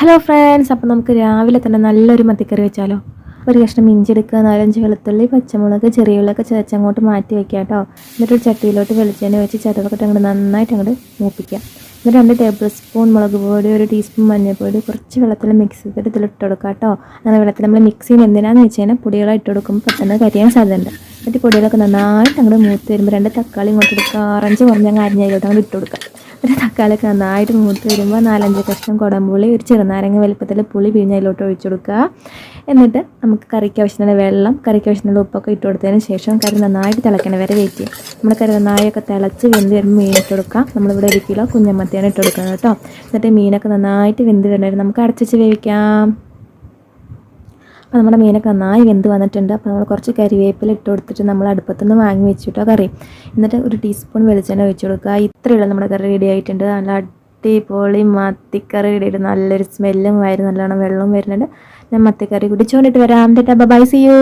Hello friends, അപ്പോൾ നമുക്ക് രാവിലെ തന്നെ നല്ലൊരു മത്തിക്കറി വെച്ചാലോ. ഒരു കഷ്ണം ഇഞ്ചി എടുക്കുക, 4-5 വെളുത്തുള്ളി, പച്ചമുളക്, ചെറിയ ഉള്ളിയൊക്കെ ചതച്ചങ്ങോട്ട് മാറ്റി വയ്ക്കുക കേട്ടോ. എന്നിട്ട് ഒരു ചട്ടിയിലോട്ട് വെളിച്ചെണ്ണ വെച്ച് ചതവൊക്കെ നന്നായിട്ട് അങ്ങോട്ട് മൂപ്പിക്കുക. എന്നിട്ട് 2 ടേബിൾ സ്പൂൺ മുളക് പൊടി, 1 ടീസ്പൂൺ മഞ്ഞൾപ്പൊടി, കുറച്ച് വെള്ളത്തിൽ മിക്സ് ചെയ്തിട്ട് ഇതിലിട്ട് കൊടുക്കുക കേട്ടോ. അങ്ങനെ വെള്ളത്തിൽ നമ്മൾ മിക്സ് ചെയ്യുന്നത് എന്തിനാണെന്ന് വെച്ച് കഴിഞ്ഞാൽ പൊടികളെ ഇട്ട് കൊടുക്കുമ്പോൾ പെട്ടെന്ന് കരിയാൻ സാധ്യതയുണ്ട്. എന്നിട്ട് പൊടികളൊക്കെ നന്നായിട്ട് അങ്ങോട്ട് മൂത്ത് വരുമ്പോൾ 2 തക്കാളി ഇങ്ങോട്ട് എടുക്കുക, ഓറഞ്ച് കുറഞ്ഞ അരിഞ്ഞതിലോട്ട് അങ്ങോട്ട് ഇട്ട് കൊടുക്കുക. ഒരു തക്കാളിയൊക്കെ നന്നായിട്ട് മൂത്ത് വരുമ്പോൾ 4-5 കഷ്ണം കുടംപുളി, ഒരു ചെറുനാരങ്ങ വലുപ്പത്തിൽ പുളി പിഴിഞ്ഞതിലോട്ട് ഒഴിച്ചു കൊടുക്കുക. എന്നിട്ട് നമുക്ക് കറിക്ക് ആവശ്യത്തിന് വെള്ളം, കറിക്ക് ആവശ്യത്തിന് ഉപ്പൊക്കെ ഇട്ട് കൊടുത്തതിന് ശേഷം കറി നന്നായിട്ട് തിളയ്ക്കണ വരെ വെയിറ്റ് ചെയ്യും. നമ്മുടെ കറി നന്നായൊക്കെ തിളച്ച് വെന്ത് വരുമ്പോൾ മീൻ ഇട്ട് കൊടുക്കാം. നമ്മളിവിടെ 1 കിലോ കുഞ്ഞമത്തിയാണ് ഇട്ട് കൊടുക്കുന്നത് കേട്ടോ. എന്നിട്ട് മീനൊക്കെ നന്നായിട്ട് വെന്ത് വരുന്നവരെ നമുക്ക് അടച്ചു വേവിക്കാം. അപ്പോൾ നമ്മുടെ മീനൊക്കെ നന്നായി വെന്ത് വന്നിട്ടുണ്ട്. അപ്പോൾ നമ്മൾ കുറച്ച് കരിവേപ്പില ഇട്ട് കൊടുത്തിട്ട് നമ്മൾ അടുപ്പത്തുനിന്ന് വാങ്ങി വെച്ചിട്ടോ കറി. എന്നിട്ട് 1 ടീസ്പൂൺ വെളിച്ചെണ്ണ ഒഴിച്ച് കൊടുക്കുക. ഇത്രയുള്ള നമ്മുടെ കറി റെഡി ആയിട്ടുണ്ട്. നല്ല അടിപൊളി മത്തിക്കറി റെഡി ആയിട്ട് നല്ലൊരു സ്മെല്ലും നല്ലോണം വെള്ളവും വരുന്നുണ്ട്. ഞാൻ മത്തിക്കറി കുടിച്ചുകൊണ്ടിട്ട് വരാം. Bye, see U.